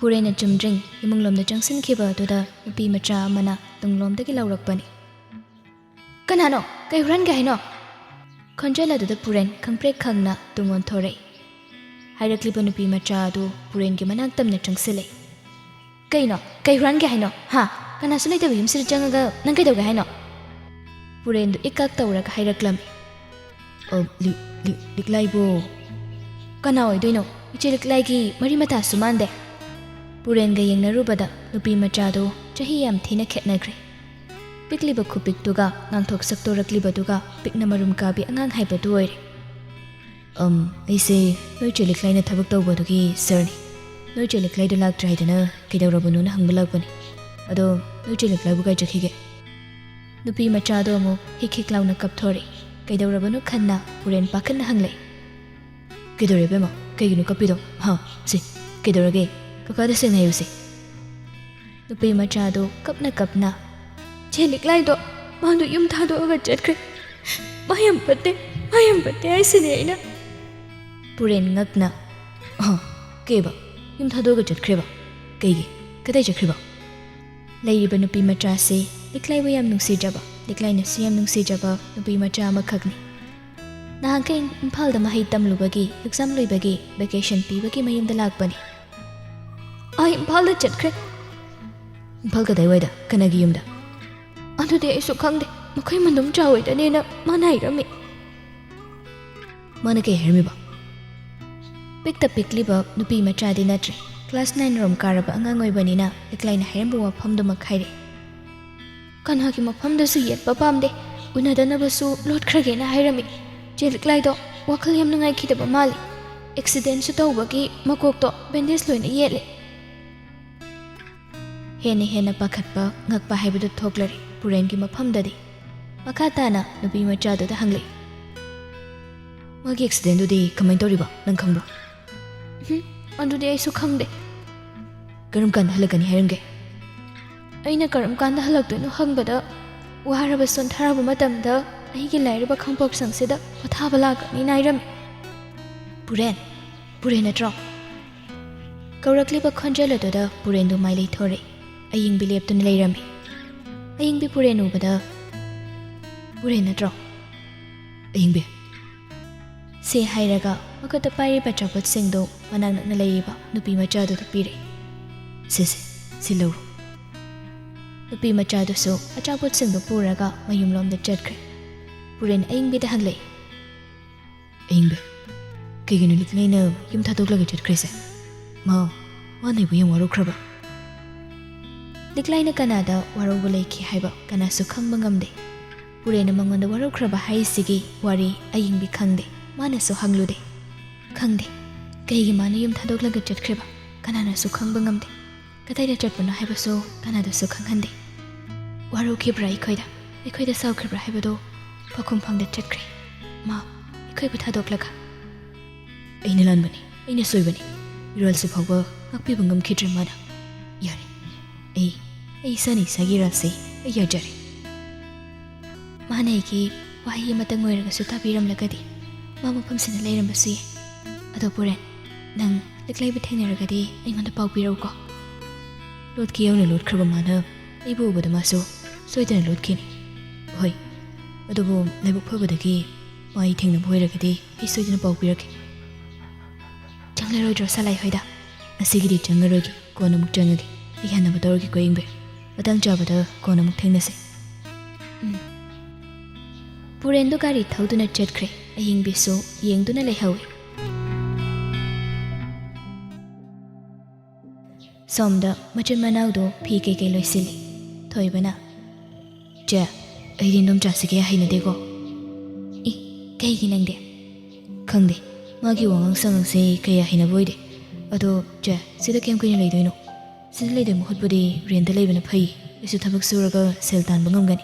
Purena chumdring imunglomda changsinkiba aduda nupi macha amana tunglomdagi laurakpani. Kanano kai huran ga haino khonjala aduda puren khangprek khangna tungon thore. Hairakliba nupi macha adu puren gi manak tamna changsile. Kaino kai huran ga haino ha kana sulai da yimsir changaga nang kai dawga haino. Puren du ikak tawraga hairaklami. Liklaibo kana oidoino iche liklaigi mari mata sumande. Puren ga yengnarubada nupi machado chahi yam thina khetnagre. Pikliba khupik tuga ngangthok saktorakliba tuga pikna marum kabi angang haibadu oire. Aise noi cheliklai na thabak tawbadugi sirni. Noi cheliklai da lak traidana kidawrabunu na hangbalakbani. Ado noi cheliklai bu kai jakhige. Nupi machado amu hikhiklaw na kapthori. Kidawrabunu khanna puren pakhan na hanglai. Kidawrebe ma kaiginu kapido ha si kidawrage kakada sing hayuse. Nupi machado kapna cheliklai do mandu yum thado aga chatkre. Mayam patte ai sine ina. Puren ngakna keba yum thado aga chatkre ba kaigi kadai chakre ba. Lairiba nupi macha se liklai ba yam nungsijaba liklai na siyam nungsijaba nupi macha amakhakni. Nahangkai Imphal da mahai tamlubagi exam loibagi vacation pibagi mayumda lakpani. Ai Imphal da chatkre. Imphal kadai waida kanagi yumda. Adudi aisu khangde makhoi mandum chawoida nena mana hairami. Mana kai hairami ba. Pikta pikliba nupi macha di natri. Class 9 rom karaba angang oibanina liklai na hairambu maphamda makhaire. Kanhagi maphamda su yetpa pamde unadana basu lot khrage na hairami. Cheliklai do wakhal yam nangai khidaba mali. Accident su tawbagi makok to bandage loina yele. Hena pakhatpa ngakpa haibadu thoklari puren gi maphamdadi. Makhatana nupi machado da hangli. Magi accident du di kamai toriba nang khangbro. Andudi ai su khangde. Karam kan halakani hairamge. Aina karam kan da halaktoino hangbada waraba son tharabu matamda aigi lairaba khangpok sangsida pathaba lakani nairam. Puren atro. Kaurakliba khonjala da puren du mailai thore. Aying bilep tun lairami. Aying bi puren ubada. Puren atro. Aying bi. Se hairaga makata pari pachapat singdo manang na laiba nupi machado da pire. Se lo. Nupi machado so achapot singdo puraga mayumlom da chatkre. Puren aying bi da hanglay. Aying bi. Kaiginu liklay na yum thadoglaga chatkre se. Manay bu yung waro kraba. Liklay na kanada waro bulay ki haiba kana su khang mangamde. Puren na mangonda waro kraba hai sige wari aying bi khangde. Mana su hanglude. Khangde. Kaigi mana yum thadoglaga chatkre ba kanana su khang bangamde. Katay da chatpano haiba so kanada su khang hande. Waro kibra ikoida saw kibra haiba do pakum pangda chatkre. Ikoi bu thadoglaga. Aina lan bani. Aina soy bani. Iral se phawba akpi bangam khidre mana. Yare. Ai sani sagira se ayajare. Mana iki wahi matang oiraga su tabiram lagadi. Mama pamsina leiram basi. Ado puren nang liklai bithengneragadi aingonda pau pirau ko. Lot ki yauna lot khraba mana aibu ubada maso soidana lot kini. Hoi. Adobo laibuk phobadagi mai thengna boiragadi ai soidana pau pirake. Changlaroi dro salai hoida. Asigidi changarogi kona muk changagi. Ihana badorgi ko ingbe. Adang chabada kona muk thengnase. Puren do gari thauduna chatkre. Aying biso yengduna laihawi. Somda machan manaudo phi kei loisili. Thoibana. Ja, aidin dom chasige haina dego. Kaigi nangde. Khangde. Magi wangang sangang se kaya haina boide. Ado ja, sida kem kuina leidoino. Sida leidoi mohotbudi renta leibana phai. Isu thabak suraga sel tan bangam gani.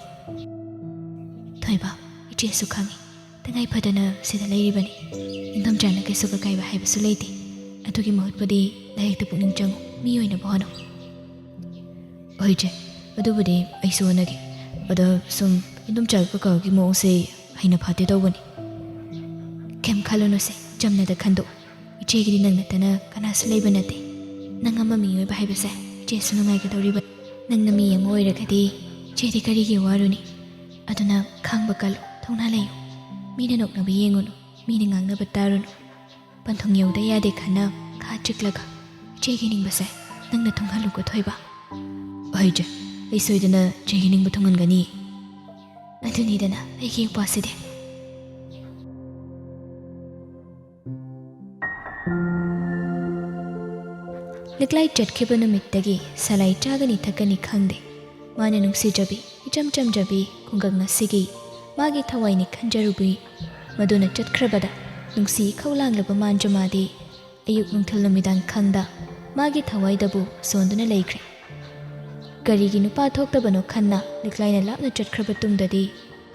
Thoiba, ichi su khangi. Tangai padana sida lairibani. Ingdam jana kai suka kai ba haiba su leiti. Atugi mohotbudi laik ta pukning changu. Miyoy na bohano. Oije, adubudi ay suwanagi. Ada sum indum chalpa ka ki mo se haina phate dawani. Kem khalono se jamna da khando. Ichegiri nang natana kana salai banate. Nang ama miyoy ba haibase iche su nungaigadoriba nangna mi ama oiragadi ichedi karigi waruni aduna khangba kalu thongna layu mina noknaba yengunu mina ngangnaba tarunu panthong yauda yade khana kha chiklaga ichegi ningbase nangna thonghaluko thoiba oije ai soidana chegi ningba thongangani adunidana aigi upaside Liklai chatkhiba numittagi salai chagani thakani khangde mana nungsijabi icham chamjabi kungagna sigi magi thawaini khanjarubi maduna chatkrabada nungsi khawlanglaba manjamadi ayuk nungthal numidang khangda magi thawaidabu sonduna leikre karigi nupa thoktabano khanna liklaina lapna chatkraba tungdadi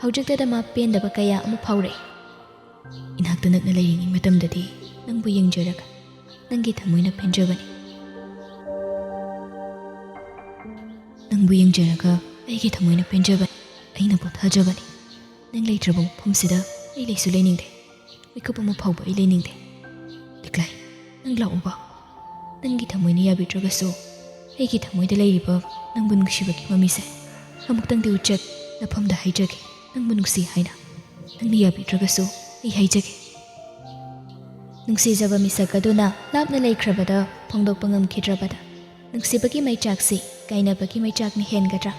haujiktada ma pendaba kaya amu phawre inakta nakna leiringi matamdadi nangbu yengjaraga nangi thamoina penjabani Nangbu yengjaraga aigi thamoina penjabani aina pothajabani nang leitraba mafamsida ai leisu leiningde mikap amu phawba ai leiningde liklai nang lauba nangi thamoina yabidragasu aigi thamoida leiriba nangbu nungsibagi mamise amuktangde uchak nafamda haijage nangbu nungsi haina nangni yabidragasu ai haijage nungsijaba misakaduna lapna leikrabada phongdokpa ngamkhidrabada nungsibagi maichaksi kainabagi maichakni hengadra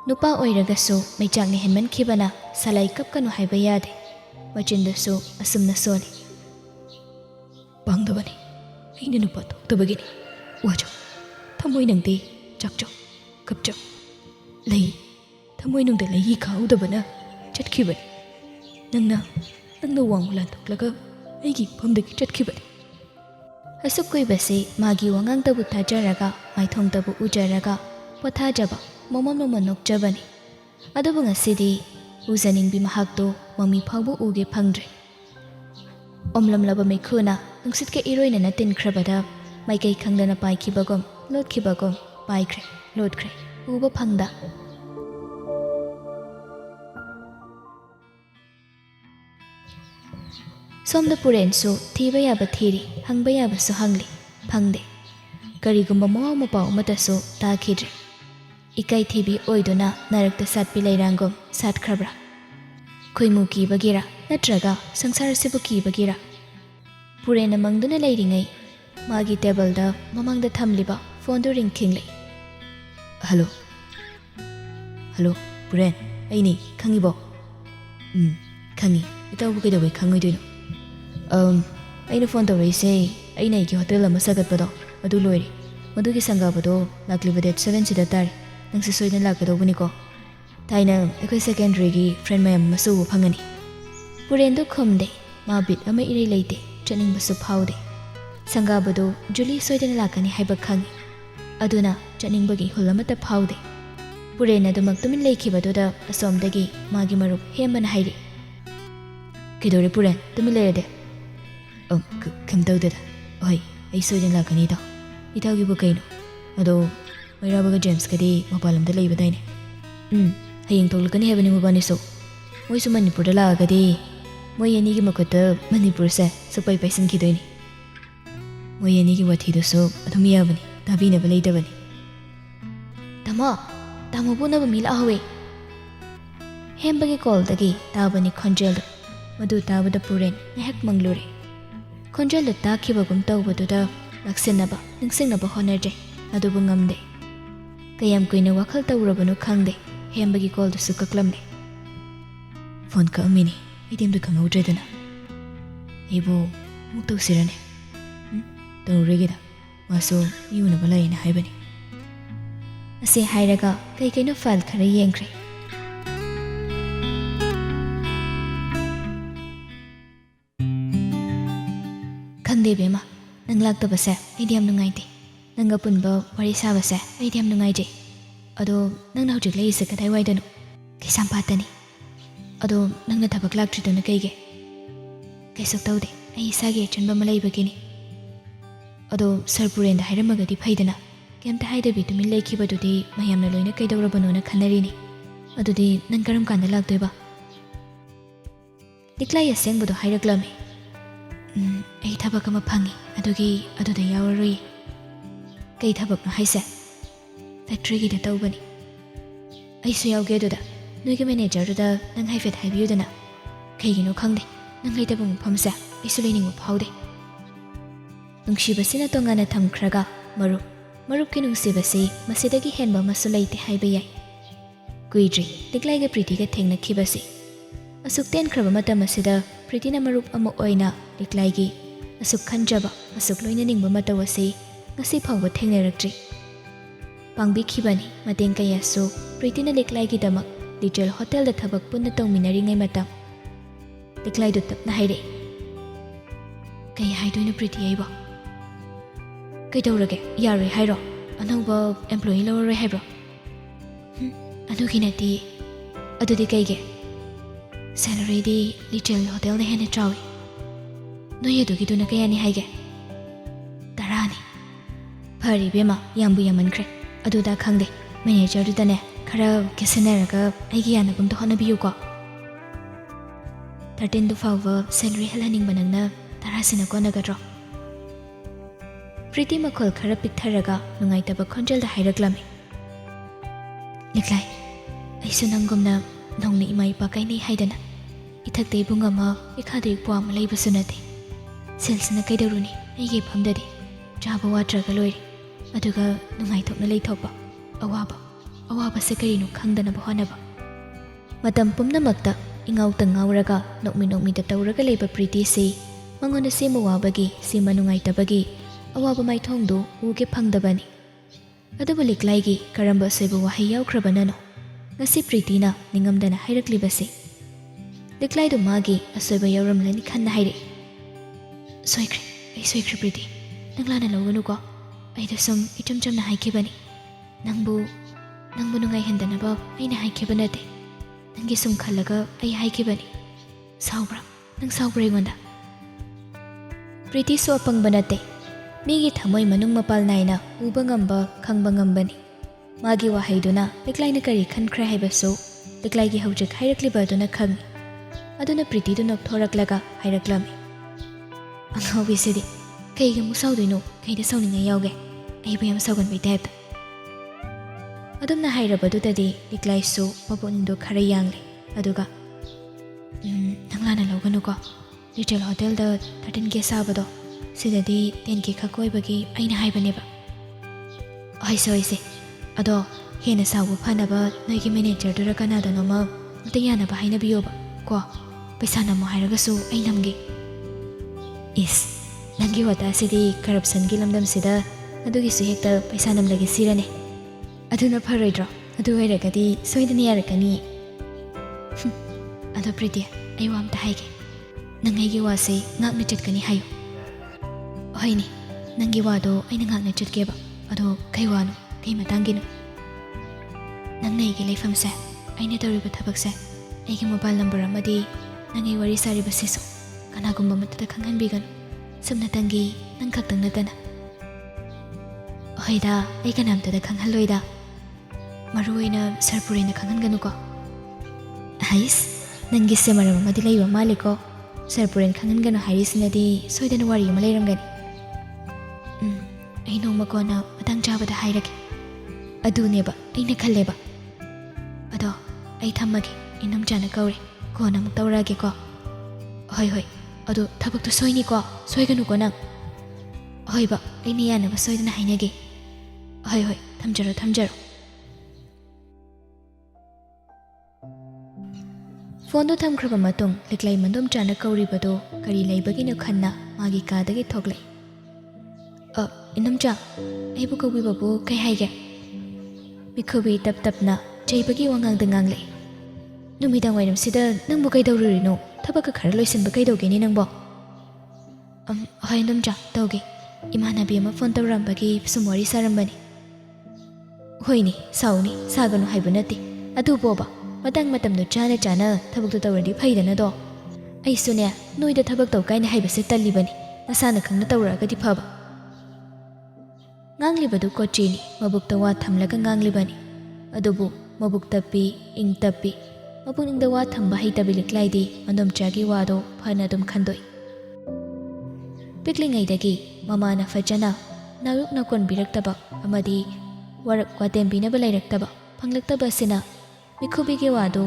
nupa oiragasu maichakni henmankhibana salai kapkanu haiba yade machindasu asumna soli bangdabani aina nupa thoktabagini wajo thamoinungde chakjo kapjo lei thamoinungda leiyee khaudabana chatkhibani nangna wanglan thoklaga aigi phamdagi chatkhibani asuk kuibasi magi wangangtabu thajaraga maithongtabu ujaraga pothajaba momon nokjabani adubu ngasidi ujaningbi mahakto mami phawbu uge phangdre omlamlaba mekhuna nungsitka iroina na tinkrabada maikai khangdana paikhibagom lotkhibagom paikre lotkre uba phangda Somda purensu thiba yaba thiri hangba yaba su hangli phangde karigumba mawa mapau matasu takhidre ikai thibi oiduna narakta satpi leirangom satkrabra khoimu kibagira natraga sangsara sibu kibagira purena mangduna leiringai magi table da mamangda thamliba phone du ring khingle hello puren aini khangibo khangi itabu kedawai khangoi aina phone tawraise aina igi hotel ama sagatpado adu loiri madugi sangabado lakliba date 7 sida tari nangsi soina lakadobani ko taina ekoi secondary gi friend mayam masu phangani purendo khomde ma bit ama irei leite chaning basu phaude sangabado juli soidana lakani haiba khangi aduna chaning bagi hulamata phaude purena dumak tumin leikhibado da asomdagi magi marup hemban hairi kidore puren tumin leide kamtawdada oi ai soidana lakani da itawgi bu kaino ado mairabaga James kadi mapalamda leibadaine hayeng toklakani hebani mabani so moisu manipur da lagadi moi ani gi makota manipur se supai paisan kidoini moi ani gi wathi do so adum yabani tabina baleidabani tamo buna ba mila hawe hembagi call dagi tabani khonjel madu tabada puren nehak manglure khonjel ta khibagum tawbadu da laksenaba ningsingnaba honerje adubu ngamde kayam kuina wakhal tawrabanu khangde hembagi call du sukaklamne phone ka amini idim du kangawdredana ibo muktaw sirane tawregida maso yuna balaina haibani ase hairaga kai kaino file khara yengkre khangde bema nang laktabase idiam nungaite nanga punba wari sabase idiam nungaije ado nang na hojik leise kadai waidanu kisam patani ado nang na thabak laktridana kaige kaisok tawde ai sage chanba malai bagini ado sarpurenda hairamagadi phaidana kemta haidabi tumin lekhibadudi mayamna loina kaidawrabanona khanarini adudi nang karam kanda laktoiba liklai asengbodo hairaklamni ai thabak ama phangi ꯑꯗꯨꯗ ꯌꯥꯎꯔꯔꯣꯏ ꯀꯩ ꯊꯕꯛꯅꯣ ꯍꯥꯏꯁꯦ ꯐꯦꯛꯇ꯭ꯔꯤꯒꯤꯗ ꯇꯧꯕꯅꯤ ꯑꯩꯁꯨ ꯌꯥꯎꯒꯦ ꯑꯗꯨꯗ ꯅꯣꯏꯒꯤ ꯃꯦꯅꯦꯖꯔꯗꯨꯗ ꯅꯪ ꯍꯥꯏꯐꯦꯠ ꯍꯥꯏꯕꯤꯌꯨꯗꯅ ꯀꯩꯒꯤꯅꯣ ꯈꯪꯗꯦ ꯅꯪ ꯂꯩꯇꯕ ꯃꯐꯝꯁꯦ ꯑꯩꯁꯨ ꯂꯩꯅꯤꯡꯕ ꯐꯥꯎꯗꯦ ꯅꯨꯡꯁꯤꯕꯁꯤꯅ ꯇꯣꯉꯥꯟꯅ ꯊꯝꯈ꯭ꯔꯒ ꯃꯔꯨꯞꯀꯤ ꯅꯨꯡꯁꯤꯕꯁꯤ ꯃꯁꯤꯗꯒꯤ ꯍꯦꯟꯕ ꯑꯃꯁꯨ ꯂꯩꯇꯦ ꯍꯥꯏꯕ ꯌꯥꯏ ꯀꯨꯏꯗ꯭ꯔꯤ ꯂꯤꯛꯂꯥꯏꯒ ꯄ꯭ꯔꯤꯇꯤꯒ ꯊꯦꯡꯅꯈꯤꯕꯁꯤ ꯑꯁꯨꯛ ꯇꯦꯟꯈ꯭ꯔꯕ ꯃꯇꯝ ꯑꯁꯤꯗ ꯄ꯭ꯔꯤꯇꯤꯅ ꯃꯔꯨꯞ ꯑꯃ ꯑꯣꯏꯅ ꯂꯤꯛꯂꯥꯏꯒꯤ ꯑꯁꯨꯛ ꯈꯟꯖꯕ ꯑꯁꯨꯛ ꯂꯣꯏꯅꯅꯤꯡꯕ ꯃꯇꯧ ꯑꯁꯤ ꯉꯁꯤ ꯐꯥꯎꯕ ꯊꯦꯡꯅꯔꯛꯇ꯭ꯔꯤ ꯄꯥꯡꯕꯤꯈꯤꯕꯅꯤ ꯃꯇꯦꯡ ꯀꯌꯥꯁꯨ ꯄ꯭ꯔꯤꯇꯤꯅ ꯂꯤꯛꯂꯥꯏꯒꯤꯗꯃꯛ ꯂꯤꯇꯜ ꯍꯣꯇꯦꯜꯗ ꯊꯕꯛ ꯄꯨꯟꯅ ꯇꯧꯃꯤꯟꯅꯔꯤꯉꯩ ꯃꯇꯝ ꯂꯤꯛꯂꯥꯏꯗꯨ ꯇꯞꯅ ꯍꯥꯏꯔꯛꯏ ꯀꯩ ꯍꯥꯏꯗꯣꯏꯅꯣ ꯄ꯭ꯔꯤꯇꯤ ꯑꯩꯕꯣ ꯀꯩꯗꯧꯔꯒꯦ ꯌꯥꯔꯣꯏ ꯍꯥꯏꯔꯣ ꯑꯅꯧꯕ ꯑꯦꯝꯄ꯭ꯂꯣꯌꯤ ꯂꯧꯔꯔꯣꯏ ꯍꯥꯏꯕ꯭ꯔꯣ ꯑꯗꯨꯒꯤ ꯅꯠꯇꯦ ꯑꯗꯨꯗꯤ ꯀꯩꯒꯤ ꯁꯦꯂꯔꯤꯗꯤ ꯂꯤꯇꯜ ꯍꯣꯇꯦꯜꯅ ꯍꯦꯟꯅ ꯆꯥꯎꯏ ꯅꯣꯏ ꯑꯗꯨꯒꯤꯗꯨꯅ ꯀꯌꯥꯅꯤ ꯍꯥꯏꯒꯦ 10ꯅꯤ ꯐꯔꯦ ꯏꯕꯦꯝꯃ ꯌꯥꯝꯕꯨ ꯌꯥꯝꯃꯟꯈ꯭ꯔꯦ ꯑꯗꯨꯗ ꯈꯪꯗꯦ ꯃꯦꯅꯦꯖꯔꯗꯨꯗꯅꯦ ꯈꯔ ꯀꯦꯁꯟꯅꯔꯒ ꯑꯩꯒꯤ ꯌꯥꯅꯕꯝꯇ ꯍꯣꯠꯅꯕꯤꯌꯨꯀꯣ 13 ꯐꯥꯎꯕ ꯁꯦꯂꯔꯤ ꯍꯦꯜꯍꯟꯅꯤꯡꯕ ꯅꯪꯅ 10 ꯀꯣꯟꯅꯒꯗ꯭ꯔꯣ ꯄ꯭ꯔꯤꯇꯤ ꯃꯈꯣꯜ ꯈꯔ ꯄꯤꯛꯊꯔꯒ ꯅꯨꯡꯉꯥꯏꯇꯕ ꯈꯣꯟꯖꯦꯜꯗ ꯍꯥꯏꯔꯛꯂꯝꯃꯤ ꯂꯤꯛꯂꯥꯏ ꯑꯩꯁꯨ ꯅꯪꯒꯨꯝꯅ ꯅꯧꯅ ꯏꯃꯥ ꯏꯄꯥ ꯀꯥꯏꯅꯩ ꯍꯥꯏꯗꯅ ꯏꯊꯛꯇ ꯏꯕꯨꯡ ꯑꯃ ꯏꯈꯥꯗ ꯏꯄ꯭ꯋꯥ ꯑꯃ ꯂꯩꯕꯁꯨ ꯅꯠꯇꯦ ꯁꯦꯜꯁꯤꯅ ꯀꯩꯗꯧꯔꯨꯅꯤ ꯑꯩꯒꯤ ꯏꯐꯝꯗꯗꯤ ꯆꯥꯕ ꯋꯥꯠꯇ꯭ꯔꯒ ꯂꯣꯏꯔꯦ ꯑꯗꯨꯒ ꯅꯨꯡꯉꯥꯏꯊꯣꯛꯅ ꯂꯩꯊꯣꯛꯄ ꯑꯋꯥꯕꯁꯦ ꯀꯔꯤꯅꯣ ꯈꯪꯗꯅꯕ ꯍꯣꯠꯅꯕ ꯃꯇꯝ ꯄꯨꯝꯅꯃꯛꯇ ꯏꯉꯥꯎꯇ ꯉꯥꯎꯔꯒ ꯅꯣꯛꯃꯤꯗ ꯇꯧꯔꯒ ꯂꯩꯕ ꯄ꯭ꯔꯤꯇꯤꯁꯤ ꯃꯉꯣꯟꯗ ꯁꯤꯃ ꯋꯥꯕꯒꯤ ꯁꯤꯃ ꯅꯨꯡꯉꯥꯏꯇꯕꯒꯤ ꯑꯋꯥꯕ ꯃꯥꯏꯊꯣꯡꯗꯨ ꯎꯒꯦ ꯐꯪꯗꯕꯅꯤ ꯑꯗꯨꯕꯨ ꯂꯤꯛꯂꯥꯏꯒꯤ ꯀꯔꯝꯕ ꯑꯁꯣꯏꯕ ꯋꯥꯍꯩ ꯌꯥꯎꯈ꯭ꯔꯕꯅꯅꯣ ꯉꯁꯤ ꯄ꯭ꯔꯤꯇꯤꯅ ꯅꯤꯡꯉꯝꯗꯅ ꯍꯥꯏꯔꯛꯂꯤꯕꯁꯤ ꯂꯤꯛꯂꯥꯏꯗꯨ ꯃꯥꯒꯤ ꯑꯁꯣꯏꯕ ꯌꯥꯎꯔꯝꯂꯅꯤ ꯈꯟꯅ ꯍꯥꯏꯔꯛꯏ ꯑꯩ ꯁꯣꯏꯈ꯭ꯔꯦ ꯄ꯭ꯔꯤꯇꯤ ꯅꯪ ꯂꯥꯟꯅ ꯂꯧꯒꯅꯨꯀꯣ ꯑꯩꯗ ꯁꯨꯝ ꯏꯆꯝ ꯆꯝꯅ ꯍꯥꯏꯈꯤꯕꯅꯤ ꯅꯪꯕꯨ ꯅꯨꯡꯉꯥꯏꯍꯟꯗꯅꯕ ꯑꯩꯅ ꯍꯥꯏꯈꯤꯕ ꯅꯠꯇꯦ ꯅꯪꯒꯤ ꯁꯨꯝ ꯈꯜꯂꯒ ꯑꯩ ꯍꯥꯏꯈꯤꯕꯅꯤ ꯅꯪ ꯁꯥꯎꯕ꯭ꯔꯥ ꯑꯩꯉꯣꯟꯗ ꯄ꯭ꯔꯤꯇꯤꯁꯨ ꯑꯄꯪꯕ ꯅꯠꯇꯦ ꯃꯤꯒꯤ ꯊꯃꯣꯏ ꯃꯅꯨꯡ ꯃꯄꯥꯜ ꯅꯥꯏꯅ ꯎꯕ ꯉꯝꯕ ꯈꯪꯕ ꯉꯝꯕꯅꯤ ꯃꯥꯒꯤ ꯋꯥꯍꯩꯗꯨꯅ ꯂꯤꯛꯂꯥꯏꯅ ꯀꯔꯤ ꯈꯟꯈ꯭ꯔꯦ ꯍꯥꯏꯕꯁꯨ ꯂꯤꯛꯂꯥꯏꯒꯤ ꯍꯧꯖꯤꯛ ꯍꯥꯏꯔꯛꯂꯤꯕ ꯑꯗꯨꯅ ꯈꯪꯉꯤ ꯑꯗꯨꯅ ꯄ꯭ꯔꯤꯇꯤꯗꯨ ꯅꯣꯛꯊꯣꯔꯛꯂꯒ ꯍꯥꯏꯔꯛꯂꯝꯃꯤ ꯑꯉꯥꯎꯕꯤꯁꯤꯗꯤ ꯀꯩꯒꯤ ꯑꯃꯨꯛ ꯁꯥꯎꯗꯣꯏꯅꯣ ꯀꯩꯗ ꯁꯥꯎꯅꯤꯡꯉꯥꯏ ꯌꯥꯎꯒꯦ ꯑꯩꯕꯨ ꯌꯥꯝ ꯁꯥꯎꯒꯟꯕꯩ ꯇꯥꯏꯞꯇ ꯑꯗꯨꯝꯅ ꯍꯥꯏꯔꯕꯗꯨꯗꯗꯤ ꯂꯤꯛꯂꯥꯏꯁꯨ ꯃꯄꯨꯛꯅꯤꯡꯗꯣ ꯈꯔ ꯌꯥꯡꯂꯦ ꯑꯗꯨꯒ ꯅꯪ ꯂꯥꯟꯅ ꯂꯧꯒꯅꯨꯀꯣ ꯂꯤꯇꯜ ꯍꯣꯇꯦꯜꯗ 13K ꯁꯥꯕꯗꯣ ꯁꯤꯗꯗꯤ 10K ꯈꯛ ꯑꯣꯏꯕꯒꯤ ꯑꯩꯅ ꯍꯥꯏꯕꯅꯦꯕ ꯍꯣꯏꯁꯦ ꯑꯗꯣ ꯍꯦꯟꯅ ꯁꯥꯎꯕ ꯐꯅꯕ ꯅꯣꯏꯒꯤ ꯃꯦꯅꯦꯖꯔꯗꯨꯔ ꯀꯅꯥꯗꯅꯣꯃ ꯑꯝꯇ ꯌꯥꯅꯕ ꯍꯥꯏꯅꯕꯤꯌꯣꯕ ꯀꯣ ꯄꯩꯁꯥ ꯅꯝꯃꯣ ꯍꯥꯏꯔꯒꯁꯨ ꯑꯩ ꯅꯝꯒꯦ ꯏꯁ ꯅꯪꯒꯤ ꯋꯥꯇꯥꯁꯤꯗꯤ ꯀꯔꯞꯁꯟꯒꯤ ꯂꯝꯗꯝꯁꯤꯗ ꯑꯗꯨꯒꯤꯁꯨ ꯍꯦꯛꯇ ꯄꯩꯁꯥ ꯅꯝꯂꯒꯦ ꯁꯤꯔꯅꯦ ꯑꯗꯨꯅ ꯐꯔꯣꯏꯗ꯭ꯔꯣ ꯑꯗꯨ ꯑꯣꯏꯔꯒꯗꯤ ꯁꯣꯏꯗꯅ ꯌꯥꯔꯛꯀꯅꯤ ꯑꯗꯣ ꯄ꯭ꯔꯤꯇꯤ ꯑꯩ ꯋꯥ ꯑꯝꯇ ꯍꯥꯏꯒꯦ ꯅꯪ ꯑꯩꯒꯤ ꯋꯥꯁꯦ ꯉꯥꯛꯅ ꯆꯠꯀꯅꯤ ꯍꯥꯏꯌꯨ ꯍꯣꯏꯅꯦ ꯅꯪꯒꯤ ꯋꯥꯗꯣ ꯑꯩꯅ ꯉꯥꯛꯅ ꯆꯠꯀꯦꯕ ꯑꯗꯣ ꯀꯩ ꯋꯥꯅꯣ ꯀꯩ ꯃꯇꯥꯡꯒꯤꯅꯣ ꯅꯪꯅ ꯑꯩꯒꯤ ꯂꯩꯐꯝꯁꯦ ꯑꯩꯅ ꯇꯧꯔꯤꯕ ꯊꯕꯛꯁꯦ ꯑꯩꯒꯤ ꯃꯣꯕꯥꯏꯜ ꯅꯝꯕꯔ ꯑꯃꯗꯤ ꯅꯪ ꯑꯩ ꯋꯥꯔꯤ ꯁꯥꯔꯤꯕꯁꯤꯁꯨ ꯀꯅꯥꯒꯨꯝꯕ ꯑꯃꯠꯇꯗ ꯈꯪꯍꯟꯕꯤꯒꯅꯨ ꯁꯨꯞꯅꯇꯪꯒꯤ ꯅꯪ ꯈꯛꯇꯪ ꯅꯠꯇꯅ ꯍꯣꯏꯗ ꯑꯩ ꯀꯅꯥꯝꯇꯗ ꯈꯪꯍꯜꯂꯣꯏꯗ ꯃꯔꯨ ꯑꯣꯏꯅ ꯁꯔ ꯄꯨꯔꯦꯟꯗ ꯈꯪꯍꯟꯒꯅꯨꯀꯣ ꯍꯩꯁ ꯅꯪꯒꯤꯁꯦ ꯃꯔꯝ ꯑꯃꯗꯤ ꯂꯩꯕ ꯃꯥꯜꯂꯤꯀꯣ ꯁꯔ ꯄꯨꯔꯦꯟ ꯈꯪꯍꯟꯒꯅꯨ ꯍꯥꯏꯔꯤꯁꯤꯅꯗꯤ ꯁꯣꯏꯗꯅ ꯋꯥꯔꯤ ꯑꯃ ꯂꯩꯔꯝꯒꯅꯤ ꯑꯩ ꯅꯣꯡꯃ ꯀꯣꯟꯅ ꯃꯇꯥꯡ ꯆꯥꯕꯗ ꯍꯥꯏꯔꯒꯦ ꯑꯗꯨꯅꯦꯕ ꯑꯩꯅ ꯈꯜꯂꯦꯕ ꯑꯗꯣ ꯑꯩ ꯊꯝꯃꯒꯦ ꯏꯅꯝꯆꯥꯅ ꯀꯧꯔꯦ ꯀꯣꯟꯅ ꯑꯃꯨꯛ ꯇꯧꯔꯛꯑꯒꯦꯀꯣ ꯍꯣꯏ ꯑꯗꯣ ꯊꯕꯛꯇꯨ ꯁꯣꯏꯅꯤꯀꯣ ꯁꯣꯏꯒꯅꯨꯀꯣ ꯅꯪ ꯍꯣꯏꯕ ꯑꯩꯅ ꯌꯥꯅꯕ ꯁꯣꯏꯗꯅ ꯍꯥꯏꯅꯒꯦ ꯍꯣꯏ ꯊꯝꯖꯔꯣ ꯐꯣꯟꯗꯨ ꯊꯝꯈ꯭ꯔꯕ ꯃꯇꯨꯡ ꯂꯤꯛꯂꯥꯏ ꯃꯗꯣꯝꯆꯥꯅ ꯀꯧꯔꯤꯕꯗꯨ ꯀꯔꯤ ꯂꯩꯕꯒꯤꯅꯣ ꯈꯟꯅ ꯃꯥꯒꯤ ꯀꯥꯗꯒꯤ ꯊꯣꯛꯂꯛꯏ ꯏꯅꯝꯆꯥ ꯑꯩꯕꯨ ꯀꯧꯕꯤꯕꯕꯨ ꯀꯩ ꯍꯥꯏꯒꯦ ꯃꯤꯈꯨꯕꯤ ꯇꯞ ꯇꯞꯅ ꯆꯩꯕꯒꯤ ꯋꯥꯉꯥꯡꯗ ꯉꯥꯡꯂꯛꯏ ꯅꯨꯃꯤꯗꯥꯡ ꯋꯥꯏꯔꯝꯁꯤꯗ ꯅꯪꯕꯨ ꯀꯩꯗꯧꯔꯨꯔꯤꯅꯣ ꯊꯕꯛꯀ ꯈꯔ ꯂꯣꯏꯁꯤꯟꯕ ꯀꯩꯗꯧꯒꯦꯅꯤ ꯅꯪꯕꯣ ꯍꯣꯏ ꯏꯅꯝꯆꯥ ꯇꯧꯒꯦ ꯏꯃꯥꯟꯅꯕꯤ ꯑꯃ ꯐꯣꯟ ꯇꯧꯔꯝꯕꯒꯤ ꯁꯨꯝ ꯋꯥꯔꯤ ꯁꯥꯔꯝꯕꯅꯤ ꯍꯣꯏꯅꯦ ꯁꯥꯒꯅꯨ ꯍꯥꯏꯕ ꯅꯠꯇꯦ ꯑꯗꯨꯕꯣꯕ ꯃꯇꯥꯡ ꯃꯇꯝꯗꯣ ꯆꯥꯅ ꯊꯕꯛꯇꯣ ꯇꯧꯔꯗꯤ ꯐꯩꯗꯅꯗꯣ ꯑꯩꯁꯨꯅꯦ ꯅꯣꯏꯗ ꯊꯕꯛ ꯇꯧ ꯀꯥꯏꯅ ꯍꯥꯏꯕꯁꯦ ꯇꯜꯂꯤꯕꯅꯤ ꯅꯁꯥꯅ ꯈꯪꯅ ꯇꯧꯔꯛꯑꯒꯗꯤ ꯐꯕ ꯉꯥꯡꯂꯤꯕꯗꯨ ꯀꯣꯆꯤꯅꯤ ꯃꯕꯨꯛꯇ ꯋꯥ ꯊꯝꯂꯒ ꯉꯥꯡꯂꯤꯕꯅꯤ ꯑꯗꯨꯕꯨ ꯃꯕꯨꯛ ꯇꯞꯄꯤ ꯏꯪ ꯇꯞꯄꯤ ꯃꯄꯨꯛꯅꯤꯡꯗ ꯋꯥ ꯊꯝꯕ ꯍꯩꯇꯕꯤ ꯂꯤꯛꯂꯥꯏꯗꯤ ꯃꯗꯣꯝꯆꯥꯒꯤ ꯋꯥꯗꯣ ꯐꯅ ꯑꯗꯨꯝ ꯈꯟꯗꯣꯛꯏ ꯄꯤꯛꯂꯤꯉꯩꯗꯒꯤ ꯃꯃꯥꯅ ꯐꯖꯅ ꯅꯥꯌꯣꯛ ꯅꯥꯀꯣꯟꯕꯤꯔꯛꯇꯕ ꯑꯃꯗꯤ ꯋꯥꯔꯛ ꯋꯥꯇꯦꯝꯕꯤꯅꯕ ꯂꯩꯔꯛꯇꯕ ꯐꯪꯂꯛꯇꯕ ꯑꯁꯤꯅ ꯃꯤꯈꯨꯕꯤꯒꯤ ꯋꯥꯗꯨ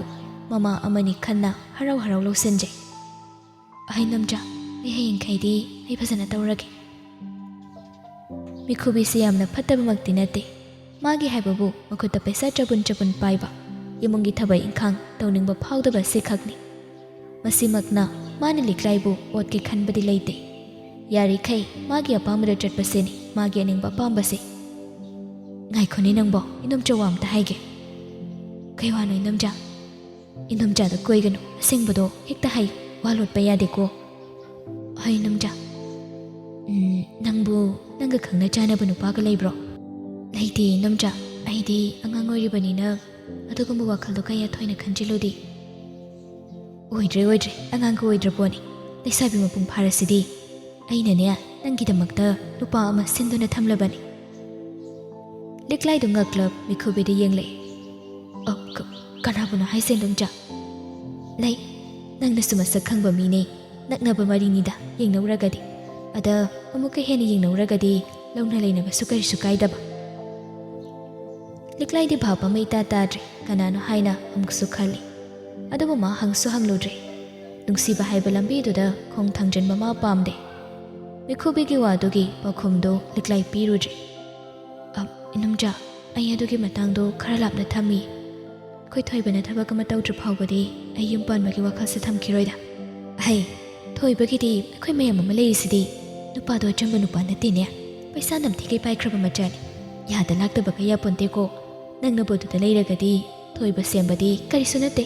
ꯃꯃꯥ ꯑꯃꯅꯤ ꯈꯟꯅ ꯍꯔꯥꯎ ꯍꯔꯥꯎ ꯂꯧꯁꯤꯟꯖꯩ꯫ ꯑꯍꯩ ꯅꯝꯖꯥ, ꯑꯩ ꯍꯌꯦꯡꯈꯩꯗꯤ ꯑꯩ ꯐꯖꯅ ꯇꯧꯔꯒꯦ꯫ ꯃꯤꯈꯨꯕꯤꯁꯤ ꯌꯥꯝꯅ ꯐꯠꯇꯕꯃꯛꯇꯤ ꯅꯠꯇꯦ, ꯃꯥꯒꯤ ꯍꯥꯏꯕꯕꯨ ꯃꯈꯨꯠꯇ ꯄꯩꯁꯥ ꯆꯕꯨꯟ ꯆꯕꯨꯟ ꯄꯥꯏꯕ, ꯏꯃꯨꯡꯒꯤ ꯊꯕꯛ ꯏꯪꯈꯥꯡ ꯇꯧꯅꯤꯡꯕ ꯐꯥꯎꯗꯕ ꯑꯁꯤꯈꯛꯅꯤ꯫ ꯃꯁꯤꯃꯛꯅ ꯃꯥꯅ ꯂꯤꯛꯂꯥꯏꯕꯨ ꯑꯣꯠꯀꯦ ꯈꯟꯕꯗꯤ ꯂꯩꯇꯦ꯫ ꯌꯥꯔꯤꯈꯩ ꯃꯥꯒꯤ ꯑꯄꯥꯝꯕꯗ ꯆꯠꯄꯁꯤꯅꯤ ꯃꯥꯒꯤ ꯑꯅꯤꯡꯕ ꯑꯄꯥꯝꯕꯁꯤ꯫ ꯉꯥꯏꯈꯣꯅꯦ ꯅꯪꯕꯣ, ꯏꯅꯣꯝꯆꯥ ꯋꯥ ꯑꯝꯇ ꯍꯥꯏꯒꯦ꯫ ꯀꯩ ꯋꯥꯅꯣ ꯏꯅꯣꯝꯆꯥ? ꯏꯅꯣꯝꯆꯥꯗ ꯀꯣꯏꯒꯅꯨ, ꯑꯁꯦꯡꯕꯗꯣ ꯍꯦꯛꯇ ꯍꯥꯏꯌꯨ, ꯋꯥ ꯂꯣꯠꯄ ꯌꯥꯗꯦꯀꯣ꯫ ꯍꯣꯏ ꯏꯅꯣꯝꯆꯥ, ꯅꯪꯕꯨ ꯅꯪꯒ ꯈꯪꯅ ꯆꯥꯅꯕ ꯅꯨꯄꯥꯒ ꯂꯩꯕ꯭ꯔꯣ? ꯂꯩꯇꯦ ꯏꯅꯣꯝꯆꯥ, ꯑꯩꯗꯤ ꯑꯉꯥꯡ ꯑꯣꯏꯔꯤꯕꯅꯤꯅ ꯑꯗꯨꯒꯨꯝꯕ ꯋꯥꯈꯜꯗꯣ ꯀꯌꯥ ꯊꯣꯏꯅ ꯈꯟꯖꯤꯜꯂꯨꯗꯦ꯫ ꯑꯣꯏꯗ꯭ꯔꯦ ꯅꯪꯒ ꯑꯣꯏꯗ꯭ꯔ ꯄꯣꯠꯅꯤ, ꯂꯩꯁꯥꯕꯤ ꯃꯄꯨꯡ ꯐꯥꯔꯁꯤꯗꯤ ꯑꯩꯅꯅꯦ ꯅꯪꯒꯤꯗꯃꯛꯇ ꯅꯨꯄꯥ ꯑꯃ ꯁꯤꯟꯗꯨꯅ ꯊꯝꯂꯕꯅꯤ꯫ ꯂꯤꯛꯂꯥꯏꯗꯨ ꯉꯛꯂꯞ ꯃꯤꯈꯨꯕꯤꯗ ꯌꯦꯡꯂꯛꯏ꯫ ꯀꯅꯥꯕꯨꯅꯣ ꯍꯥꯏꯁꯦ ꯏꯅꯣꯝꯆꯥ? ꯂꯩ, ꯅꯪꯅꯁꯨ ꯃꯁꯛ ꯈꯪꯕ ꯃꯤꯅꯦ, ꯅꯛꯅꯕ ꯃꯔꯤꯅꯤꯗ ꯌꯦꯡꯅꯧꯔꯒꯗꯤ, ꯑꯗ ꯑꯃꯨꯛꯀ ꯍꯦꯟꯅ ꯌꯦꯡꯅꯧꯔꯒꯗꯤ ꯂꯧꯅ ꯂꯩꯅꯕꯁꯨ ꯀꯔꯤꯁꯨ ꯀꯥꯏꯗꯕ꯫ ꯂꯤꯛꯂꯥꯏꯗꯤ ꯚꯥꯞ ꯑꯃ ꯏꯇꯥ ꯇꯥꯗ꯭ꯔꯦ, ꯀꯅꯥꯅꯣ ꯍꯥꯏꯅ ꯑꯃꯨꯛꯁꯨ ꯈꯜꯂꯤ꯫ ꯑꯗꯨꯕꯨ ꯃꯥ ꯍꯪꯁꯨ ꯍꯪꯂꯨꯗ꯭ꯔꯦ, ꯅꯨꯡꯁꯤꯕ ꯍꯥꯏꯕ ꯂꯝꯕꯤꯗꯨꯗ ꯈꯣꯡ ꯊꯥꯡꯖꯤꯟꯕ ꯃꯥ ꯄꯥꯝꯗꯦ꯫ ꯃꯤꯈꯨꯕꯤꯒꯤ ꯋꯥꯗꯨꯒꯤ ꯄꯥꯎꯈꯨꯝꯗꯨ ꯂꯤꯛꯂꯥꯏ ꯄꯤꯔꯨꯗ꯭ꯔꯦ꯫ ꯏꯅꯣꯝꯆꯥ, ꯑꯩ ꯑꯗꯨꯒꯤ ꯃꯇꯥꯡꯗꯣ ꯈꯔ ꯂꯥꯞꯅ ꯊꯝꯃꯤ꯫ ꯑꯩꯈꯣꯏ ꯊꯣꯏꯕꯅ ꯊꯕꯛ ꯑꯃ ꯇꯧꯗ꯭ꯔꯤ ꯐꯥꯎꯕꯗꯤ ꯑꯩ ꯌꯨꯝ ꯄꯥꯟꯕꯒꯤ ꯋꯥꯈꯜꯁꯦ ꯊꯝꯈꯤꯔꯣꯏꯗ꯫ ꯊꯣꯏꯕꯒꯤꯗꯤ ꯑꯩꯈꯣꯏ ꯃꯌꯥꯝ ꯑꯃ ꯂꯩꯔꯤꯁꯤꯗꯤ, ꯅꯨꯄꯥꯗꯣ ꯑꯆꯝꯕ ꯅꯨꯄꯥ ꯅꯠꯇꯦꯅꯦ, ꯄꯩꯁꯥ ꯅꯝꯊꯤꯒꯩ ꯄꯥꯏꯈ꯭ꯔꯕ ꯃꯆꯥꯅꯤ, ꯌꯥꯗ ꯂꯥꯛꯇꯕꯒ ꯌꯥꯄꯣꯟꯇꯦꯀꯣ꯫ ꯅꯪꯅꯕꯨ ꯑꯗꯨꯗ ꯂꯩꯔꯒꯗꯤ ꯊꯣꯏꯕ ꯁꯦꯝꯕꯗꯤ ꯀꯔꯤꯁꯨ ꯅꯠꯇꯦ꯫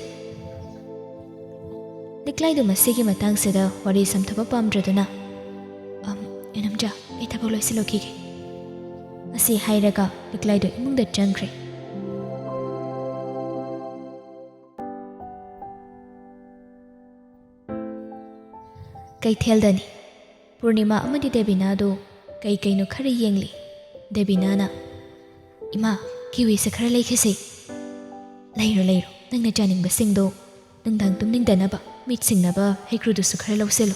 ꯂꯤꯛꯂꯥꯏꯗꯨ ꯃꯁꯤꯒꯤ ꯃꯇꯥꯡꯁꯤꯗ ꯋꯥꯔꯤ ꯁꯝꯊꯕ ꯄꯥꯝꯗ꯭ꯔꯗꯨꯅ, ꯏꯅꯣꯝꯆꯥ, ꯑꯩ ꯊꯕꯛ ꯂꯣꯏꯁꯤꯜꯂꯨꯈꯤꯒꯦ꯫ ꯑꯁꯤ ꯍꯥꯏꯔꯒ ꯂꯤꯛꯂꯥꯏꯗꯨ ꯏꯃꯨꯡꯗ ꯆꯪꯈ꯭ꯔꯦ꯫ ꯀꯩꯊꯦꯜꯗꯅꯤ ꯄꯨꯔꯅꯤꯃꯥ ꯑꯃꯗꯤ ꯗꯦꯕꯤꯅꯥꯗꯨ ꯀꯩꯅꯣ ꯈꯔ ꯌꯦꯡꯂꯤ꯫ ꯗꯦꯕꯤꯅꯥꯅ, ꯏꯃꯥ, ꯀꯤꯋꯤꯁꯦ ꯈꯔ ꯂꯩꯈꯤꯁꯤ꯫ ꯂꯩꯔꯣ, ꯅꯪꯅ ꯆꯥꯅꯤꯡꯕꯁꯤꯡꯗꯣ, ꯅꯨꯡꯗꯥꯡ ꯇꯨꯝꯅꯤꯡꯗꯅꯕ, ꯃꯤꯠ ꯁꯤꯡꯅꯕ ꯍꯩꯀ꯭ꯔꯨꯗꯨꯁꯨ ꯈꯔ ꯂꯧꯁꯤꯜꯂꯨ꯫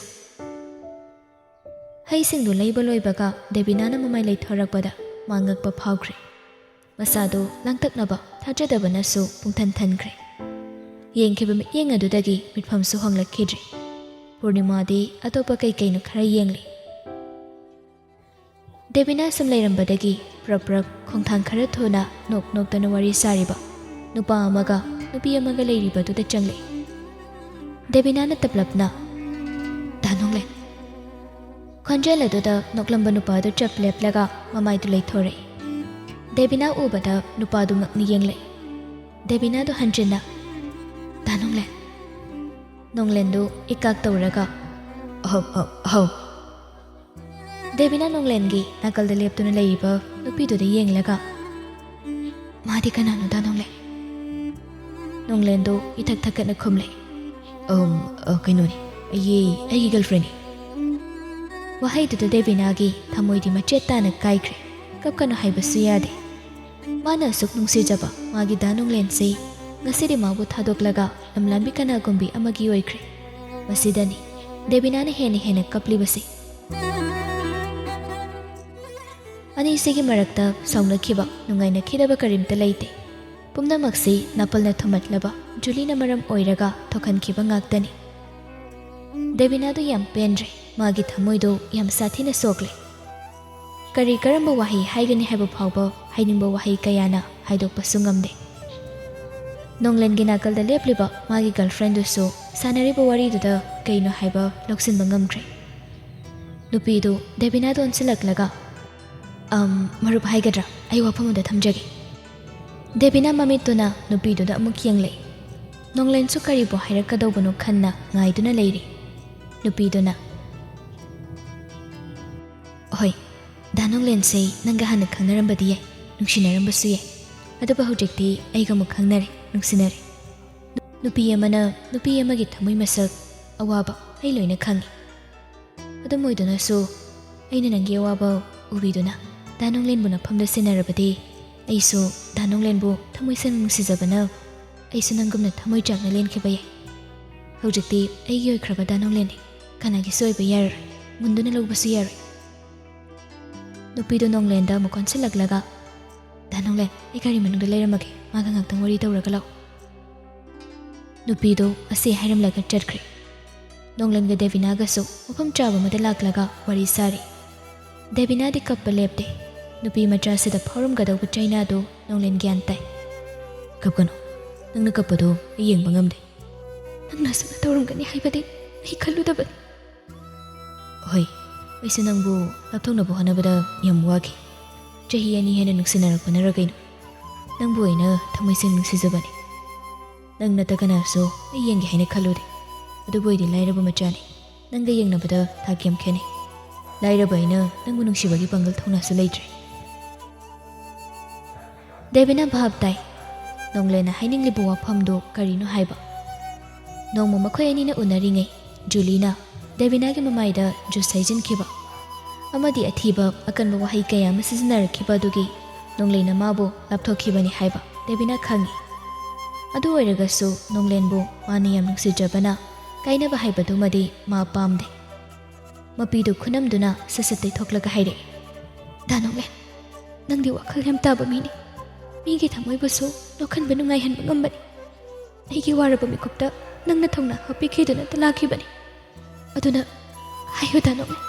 ꯍꯩꯁꯤꯡꯗꯨ ꯂꯩꯕ ꯂꯣꯏꯕꯒ ꯗꯦꯕꯤꯅꯥꯅ ꯃꯃꯥꯏ ꯂꯩꯊꯣꯔꯛꯄꯗ ꯃꯥ ꯉꯛꯄ ꯐꯥꯎꯈ꯭ꯔꯦ꯫ ꯃꯁꯥꯗꯨ ꯂꯥꯡꯇꯛꯅꯕ ꯊꯥꯖꯗꯕꯅꯁꯨ ꯄꯨꯡꯊꯟ ꯊꯟꯈ꯭ꯔꯦ꯫ ꯌꯦꯡꯈꯤꯕ ꯃꯤꯠꯌꯦꯡ ꯑꯗꯨꯗꯒꯤ ꯃꯤꯠꯐꯝꯁꯨ ꯍꯣꯡꯂꯛꯈꯤꯗ꯭ꯔꯦ꯫ ꯄꯨꯔꯅꯤꯃꯥꯗꯤ ꯑꯇꯣꯞꯄ ꯀꯩꯅꯣ ꯈꯔ ꯌꯦꯡꯂꯤ꯫ ꯗꯦꯕꯤꯅꯥ ꯁꯨꯝ ꯂꯩꯔꯝꯕꯗꯒꯤ ꯄ꯭ꯔꯞ ꯈꯣꯡꯊꯥꯡ ꯈꯔ ꯊꯨꯅ ꯅꯣꯛꯇꯅ ꯋꯥꯔꯤ ꯁꯥꯔꯤꯕ ꯅꯨꯄꯥ ꯑꯃꯒ ꯅꯨꯄꯤ ꯑꯃꯒ ꯂꯩꯔꯤꯕꯗꯨꯗ ꯆꯪꯂꯛꯏ꯫ ꯗꯦꯕꯤꯅꯥꯅ ꯇꯞꯂꯞꯅ, ꯗꯥ ꯅꯣꯡꯂꯦꯟ꯫ ꯈꯣꯟꯖꯦꯜ ꯑꯗꯨꯗ ꯅꯣꯛꯂꯝꯕ ꯅꯨꯄꯥꯗꯨ ꯆꯞ ꯂꯦꯞꯂꯒ ꯃꯃꯥꯏꯗꯨ ꯂꯩꯊꯣꯔꯛꯏ꯫ ꯗꯦꯕꯤꯅꯥ ꯎꯕꯗ ꯅꯨꯄꯥꯗꯨ ꯉꯛꯅ ꯌꯦꯡꯂꯛꯏ꯫ ꯗꯦꯕꯤꯅꯥꯗꯨ ꯍꯟꯖꯤꯟꯅ, ꯗꯥ ꯅꯣꯡꯂꯦꯟ꯫ ꯅꯣꯡꯂꯦꯟꯗꯨ ꯏꯀꯥꯛ ꯇꯧꯔꯒ, ꯑꯍꯧ꯫ ꯗꯦꯕꯤꯅꯥ ꯅꯣꯡꯂꯦꯟꯒꯤ ꯅꯥꯀꯜꯗ ꯂꯦꯞꯇꯨꯅ ꯂꯩꯔꯤꯕ ꯅꯨꯄꯤꯗꯨꯗ ꯌꯦꯡꯂꯒ, ꯃꯥꯗꯤ ꯀꯅꯥꯅꯣ ꯗꯥ ꯅꯣꯡꯂꯦꯟ? ꯅꯣꯡꯂꯦꯟꯗꯨ ꯏꯊꯛ ꯊꯛꯀꯠꯅ ꯈꯨꯝꯂꯛꯏ꯫ ꯀꯩꯅꯣꯅꯤ, ꯑꯩꯒꯤ ꯒꯔꯜꯐ꯭ꯔꯦꯟꯅꯤ꯫ ꯋꯥꯍꯩꯗꯨꯗ ꯗꯦꯕꯤꯅꯥꯒꯤ ꯊꯃꯣꯏꯗꯤ ꯃꯆꯦꯠ ꯇꯥꯅ ꯀꯥꯏꯈ꯭ꯔꯦ꯫ ꯀꯞꯀꯅꯨ ꯍꯥꯏꯕꯁꯨ ꯌꯥꯗꯦ꯫ ꯃꯥꯅ ꯑꯁꯨꯛ ꯅꯨꯡꯁꯤꯖꯕ ꯃꯥꯒꯤ ꯗꯥ ꯅꯣꯡꯂꯦꯟꯁꯤ ꯉꯁꯤꯗꯤ ꯃꯥꯕꯨ ꯊꯥꯗꯣꯛꯂꯒ ꯂꯝꯂꯥꯟꯕꯤ ꯀꯅꯥꯒꯨꯝꯕꯤ ꯑꯃꯒꯤ ꯑꯣꯏꯈ꯭ꯔꯦ꯫ ꯃꯁꯤꯗꯅꯤ ꯗꯦꯕꯤꯅꯥꯅ ꯍꯦꯟꯅ ꯀꯞꯂꯤꯕꯁꯤ꯫ ꯑꯅꯤꯁꯤꯒꯤ ꯃꯔꯛꯇ ꯁꯥꯎꯅꯈꯤꯕ, ꯅꯨꯡꯉꯥꯏꯅꯈꯤꯗꯕ ꯀꯔꯤꯝꯇ ꯂꯩꯇꯦ꯫ ꯄꯨꯝꯅꯃꯛꯁꯤ ꯅꯥꯄꯜꯅ ꯊꯨꯝꯍꯠꯂꯕ ꯖꯨꯂꯤꯅ ꯃꯔꯝ ꯑꯣꯏꯔꯒ ꯊꯣꯛꯍꯟꯈꯤꯕ ꯉꯥꯛꯇꯅꯤ꯫ ꯗꯦꯕꯤꯅꯥꯗꯨ ꯌꯥꯝ ꯄꯦꯟꯗ꯭ꯔꯦ, ꯃꯥꯒꯤ ꯊꯃꯣꯏꯗꯨ ꯌꯥꯝ ꯁꯥꯊꯤꯅ ꯁꯣꯛꯂꯦ꯫ ꯀꯔꯝꯕ ꯋꯥꯍꯩ ꯍꯥꯏꯒꯅꯤ ꯍꯥꯏꯕ ꯐꯥꯎꯕ ꯍꯥꯏꯅꯤꯡꯕ ꯋꯥꯍꯩ ꯀꯌꯥꯅ ꯍꯥꯏꯗꯣꯛꯄꯁꯨ ꯉꯝꯗꯦ꯫ ꯅꯣꯡꯂꯦꯟꯒꯤ ꯅꯥꯀꯜꯗ ꯂꯦꯞꯂꯤꯕ ꯃꯥꯒꯤ ꯒꯔꯜꯐ꯭ꯔꯦꯟꯗꯨꯁꯨ ꯁꯥꯟꯅꯔꯤꯕ ꯋꯥꯔꯤꯗꯨꯗ ꯀꯩꯅꯣ ꯍꯥꯏꯕ ꯂꯧꯁꯤꯟꯕ ꯉꯝꯈ꯭ꯔꯦ꯫ ꯅꯨꯄꯤꯗꯨ ꯗꯦꯕꯤꯅꯥꯗ ꯑꯣꯟꯁꯤꯜꯂꯛꯂꯒ, ꯃꯔꯨꯞ ꯍꯥꯏꯒꯗ꯭ꯔꯥ, ꯑꯩ ꯋꯥꯐꯝ ꯑꯃꯗ ꯊꯝꯖꯒꯦ꯫ ꯗꯦꯕꯤꯅꯥ ꯃꯃꯤꯠꯇꯨꯅ ꯅꯨꯄꯤꯗꯨꯗ ꯑꯃꯨꯛ ꯌꯦꯡꯂꯛꯏ꯫ ꯅꯣꯡꯂꯦꯟꯁꯨ ꯀꯔꯤꯕꯨ ꯍꯥꯏꯔꯛꯀꯗꯧꯕꯅꯣ ꯈꯟꯅ ꯉꯥꯏꯗꯨꯅ ꯂꯩꯔꯤ꯫ ꯅꯨꯄꯤꯗꯨꯅ, ꯍꯣꯏ, ꯗꯥ ꯅꯣꯡꯂꯦꯟꯁꯦ ꯅꯪꯒ ꯍꯥꯟꯅ ꯈꯪꯅꯔꯝꯕꯗꯤ ꯌꯥꯏ, ꯅꯨꯡꯁꯤꯅꯔꯝꯕꯁꯨ ꯌꯥꯏ, ꯑꯗꯨꯕꯨ ꯍꯧꯖꯤꯛꯇꯤ ꯑꯩꯒ ꯑꯃꯨꯛ ꯈꯪꯅꯔꯦ, ꯅꯨꯡꯁꯤꯅꯔꯦ꯫ ꯅꯨꯄꯤ ꯑꯃꯅ ꯅꯨꯄꯤ ꯑꯃꯒꯤ ꯊꯃꯣꯏ ꯃꯁꯛ, ꯑꯋꯥꯕ ꯑꯩ ꯂꯣꯏꯅ ꯈꯪꯉꯤ꯫ ꯑꯗꯨꯝ ꯑꯣꯏꯗꯨꯅꯁꯨ ꯑꯩꯅ ꯅꯪꯒꯤ ꯑꯋꯥꯕ ꯎꯕꯤꯗꯨꯅ ꯗꯥ ꯅꯣꯡꯂꯦꯟꯕꯨ ꯅꯐꯝꯗ ꯁꯤꯟꯅꯔꯕꯗꯤ ꯑꯩꯁꯨ ꯗꯥ ꯅꯣꯡꯂꯦꯟꯕꯨ ꯊꯃꯣꯏ ꯁꯦꯡꯅ ꯅꯨꯡꯁꯤꯖꯕꯅ ꯑꯩꯁꯨ ꯅꯪꯒꯨꯝꯅ ꯊꯃꯣꯏ ꯆꯥꯛꯅ ꯂꯦꯟꯈꯤꯕ ꯌꯥꯏ꯫ ꯍꯧꯖꯤꯛꯇꯤ ꯑꯩꯒꯤ ꯑꯣꯏꯈ꯭ꯔꯕ ꯗꯥ ꯅꯣꯡꯂꯦꯟꯅꯤ, ꯀꯅꯥꯒꯤꯁꯨ ꯑꯣꯏꯕ ꯌꯥꯔꯔꯣꯏ, ꯃꯨꯟꯗꯨꯅ ꯂꯧꯕꯁꯨ ꯌꯥꯔꯣꯏ꯫ नुपीदो नोंगलेंदा मुकोन सिलगलगा दा नोंगलें आई गाड़ी मनुंगदा लेरमगे मागा ngaktang wari tawraga law नुपीदो असे हायरमलगा चटख्रे नोंगलेंगा देविनागा सो मफम चाबा मदा लाक्लगा wari sari देविना दि कप्पा लेपते नुपी मचा सिदा फौरमगदौबा चाइनादो नोंगलें ग्यान ताई कपगनो नंगना कप्पदो येंगबा ngamde नंगना सना तौरमगनि हाइबदि आई खल्लुदबा होय ऐसे नंगबो लाथोंनबो हनबदा यम वागी चाही अनि हेना नुक्सिनारकपना रगैनो नंगबो इना थमैसिं नुक्सिजबनि नंगना तकनासो आई येंगे हाइना खल्लुदे अदुबोइदि लाइरबा मचानि नंगा येंगनबदा थाक्यम खेने लाइरबा इना नंगबो नुक्सिबगी पंगल थौनासु लैत्रे देविना भाब ताई नोंगलेना हाइनिंगलिबो वाफमदो करिनो हाइबा नोंमो मखोय अनिना उनरिङै जुलीना देविनागी ममाइदा जुस हाइजिनखिबा अमदि अथीबा अकनबा वहाई कया अमा सिजनरखिबा दुगी नोंगलेना माबो लापथोखिबनि हाइबा देविना खंगी अदु ओइरगसु नोंगलेनबो मानि याम नुक्सिजबना काइनबा हाइबदुमदि मा पामदे मपीदु खुनमदुना ससतै थोक्लगा हाइरे दा नोंगलेन नंगदि वखल याम ताबा मिनि मीगी थमोइबसु लोखनबा नुंगाइहनबा ngambani अैगी वारबा मिकुप्ता नंगना थौना हपिखिदुना तलाखिबनि अदुना हायो दा नोंगलेन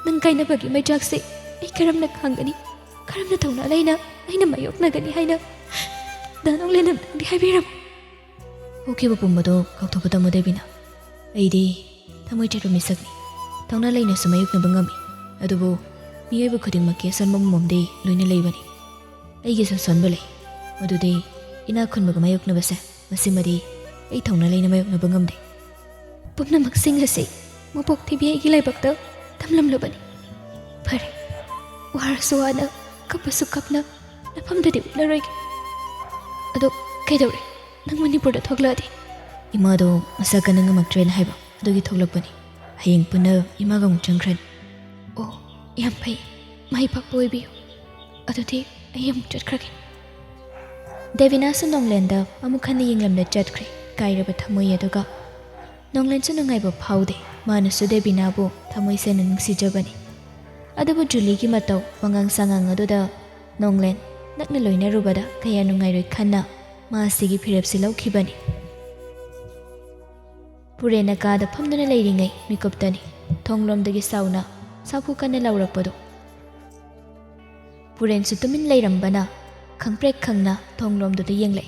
नंग काइनबगी मैजाकसे ऐ करमना खांगनी करमना थौना लैना ऐना मायोकनगनी हाइना दा नोंगलेन नंगदि हाइबिरम ओकेबा पुम्बदो काउथोबदा मदेबिना ऐदि थमोइ चेरु मिसकनी थौना लैना समायोकनबा ngami अदुबो मियोइबा खुदिंगमक्की असनबा ममदे लोइना लैबनी ऐगेसु सनबा लै मदुदि इना खुनबगा मायोकनबसे मसिमदि ऐ थौना लैना मायोकनबा ngamde पुम्नमक सिंगसे मपोक थिबि ऐगी लाइबक्ता थमलमलबनी फरे वारसु वाना कपसु कपना नफमददि उलरोइगे अदो कैदौरे नंग मणिपुरदा थोक्लादि इमादो मसका नंगमक्ट्रेन हाइबा अदुगी थोक्लपनी हयेंग पुना इमागा मुक चंख्रन ओ याम फै माइ पाकपा ओइबियो अदुदि आई अमुक चटख्रगे देविनासु नोंगलेंदा अमुक हन्ना येंगलमदा चटख्रे काइरबा थमोइ अदुगा नोंगलेंसु नुंगाइबा फाउदे मानसु देविनाबु थमोइ सेना नुंसिजबनी अदुबु जुलीगी मतौ वंगांग सांगांग अदुदा नोंगलेन नक्ना लोइनारुबदा कया नुंगाइरोइ खन्ना मासिगी फिरेपसि लौखिबनी पुरेना कादा फमदुना लैरिङै मिकुप्तनी थोंगलोमदगी साउना साफु कन्ना लौरकपदो पुरेनसु तुमिन लैरम्बना खंप्रेक खंगना थोंगलोमदुदा येंगलै